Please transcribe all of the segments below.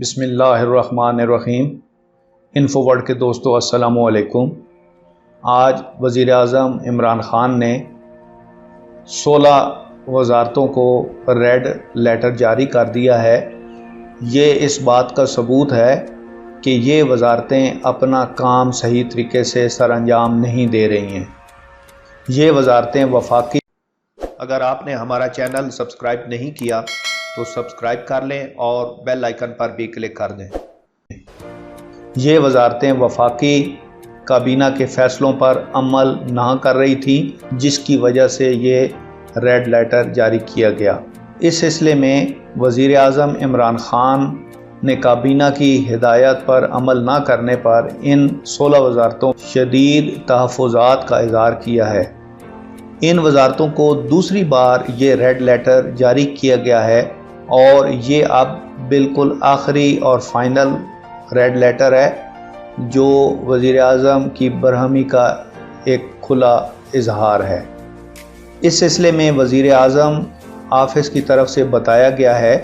बिस्मिल्लाहिर्रहमानिर्रहीम। इन्फोवर्ल्ड के दोस्तों अस्सलाम वालेकुम। आज वज़ीर आज़म इमरान खान ने 16 वज़ारतों को रेड लेटर जारी कर दिया है। ये इस बात का सबूत है कि ये वज़ारतें अपना काम सही तरीके से सरअंजाम नहीं दे रही हैं। ये वज़ारतें वफाकी। अगर आपने हमारा चैनल सब्सक्राइब नहीं किया तो सब्सक्राइब कर लें और बेल आइकन पर भी क्लिक कर दें। ये वज़ारतें वफाकी काबीना के फ़ैसलों पर अमल ना कर रही थी, जिसकी वजह से ये रेड लेटर जारी किया गया। इस सिलसिले में वज़ीर आज़म इमरान खान ने काबीना की हिदायत पर अमल ना करने पर इन 16 वज़ारतों शदीद तहफ़्फ़ुज़ात का इज़हार किया है। इन वज़ारतों को दूसरी बार ये रेड लेटर जारी किया गया है और ये अब बिल्कुल आखिरी और फाइनल रेड लेटर है, जो वज़ीर आज़म की बरहमी का एक खुला इजहार है। इस सिलसिले में वज़ीर आज़म ऑफिस की तरफ से बताया गया है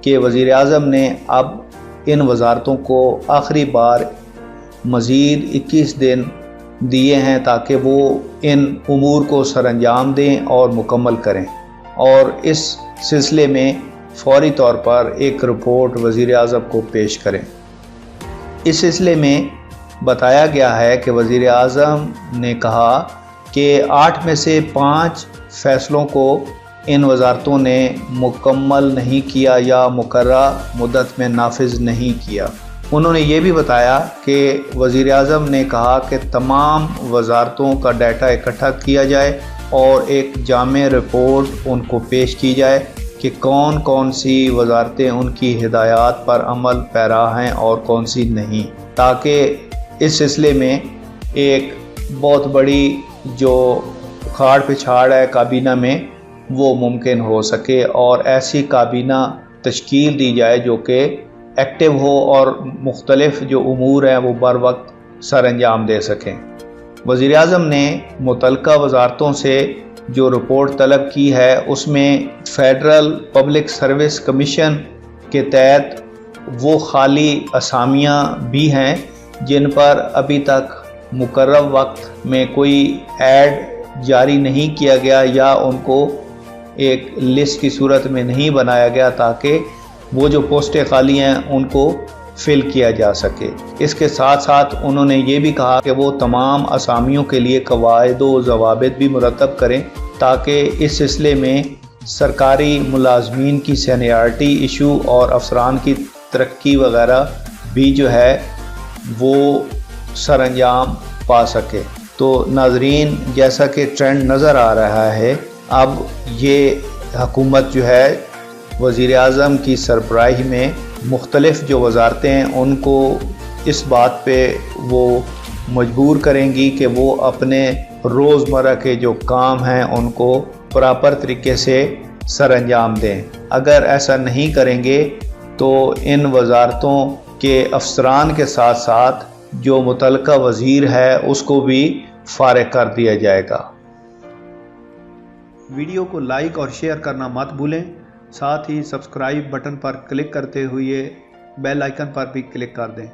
कि वज़ीर आज़म ने अब इन वज़ारतों को आखिरी बार मज़ीद 21 दिन दिए हैं ताकि वो इन उमूर को सरअंजाम दें और मुकम्मल करें, और इस सिलसिले में फौरी तौर पर एक रिपोर्ट वज़ीर आज़म को पेश करें। इस सिलसिले में बताया गया है कि वज़ीर आज़म ने कहा कि 8 में से 5 फ़ैसलों को इन वज़ारतों ने मुकम्मल नहीं किया या मुकर्रर मुद्दत में नाफिज नहीं किया। उन्होंने ये भी बताया कि वज़ीर आज़म ने कहा कि तमाम वज़ारतों का डाटा इकट्ठा किया जाए और एक जामे रिपोर्ट उनको पेश की जाए कि कौन कौन सी वज़ारतें उनकी हिदायत पर अमल पैरा हैं और कौन सी नहीं, ताकि इस सिलसिले में एक बहुत बड़ी जो उखाड़ पिछाड़ है काबीना में वो मुमकिन हो सके और ऐसी काबीना तश्कील दी जाए जो कि एक्टिव हो और मुख्तलिफ जो उमूर हैं वो बर वक्त सर अंजाम दे सकें। वज़ीर आज़म ने मुतल्लिका वज़ारतों से जो रिपोर्ट तलब की है उसमें फेडरल पब्लिक सर्विस कमीशन के तहत वो खाली असामियाँ भी हैं जिन पर अभी तक मुकर्रर वक्त में कोई ऐड जारी नहीं किया गया या उनको एक लिस्ट की सूरत में नहीं बनाया गया ताकि वो जो पोस्टें खाली हैं उनको फिल किया जा सके। इसके साथ साथ उन्होंने ये भी कहा कि वो तमाम असामियों के लिए कवायद व ज़वाबित भी मुरतब करें ताकि इस सिलसिले में सरकारी मुलाजमीन की सीनियरिटी इशू और अफसरान की तरक्की वगैरह भी जो है वो सरअंजाम पा सके। तो नाजरीन, जैसा कि ट्रेंड नज़र आ रहा है, अब ये हुकूमत जो है वज़ीर आज़म की सरबराही में मुख्तलिफ़ जो वज़ारतें हैं उनको इस बात पे वो मजबूर करेंगी कि वो अपने रोज़मर्रा के जो काम हैं उनको प्रॉपर तरीके से सरअंजाम दें। अगर ऐसा नहीं करेंगे तो इन वज़ारतों के अफसरान के साथ साथ जो मुतल्लिका वज़ीर है उसको भी फारिग कर दिया जाएगा। वीडियो को लाइक और शेयर करना मत भूलें, साथ ही सब्सक्राइब बटन पर क्लिक करते हुए बेल आइकन पर भी क्लिक कर दें।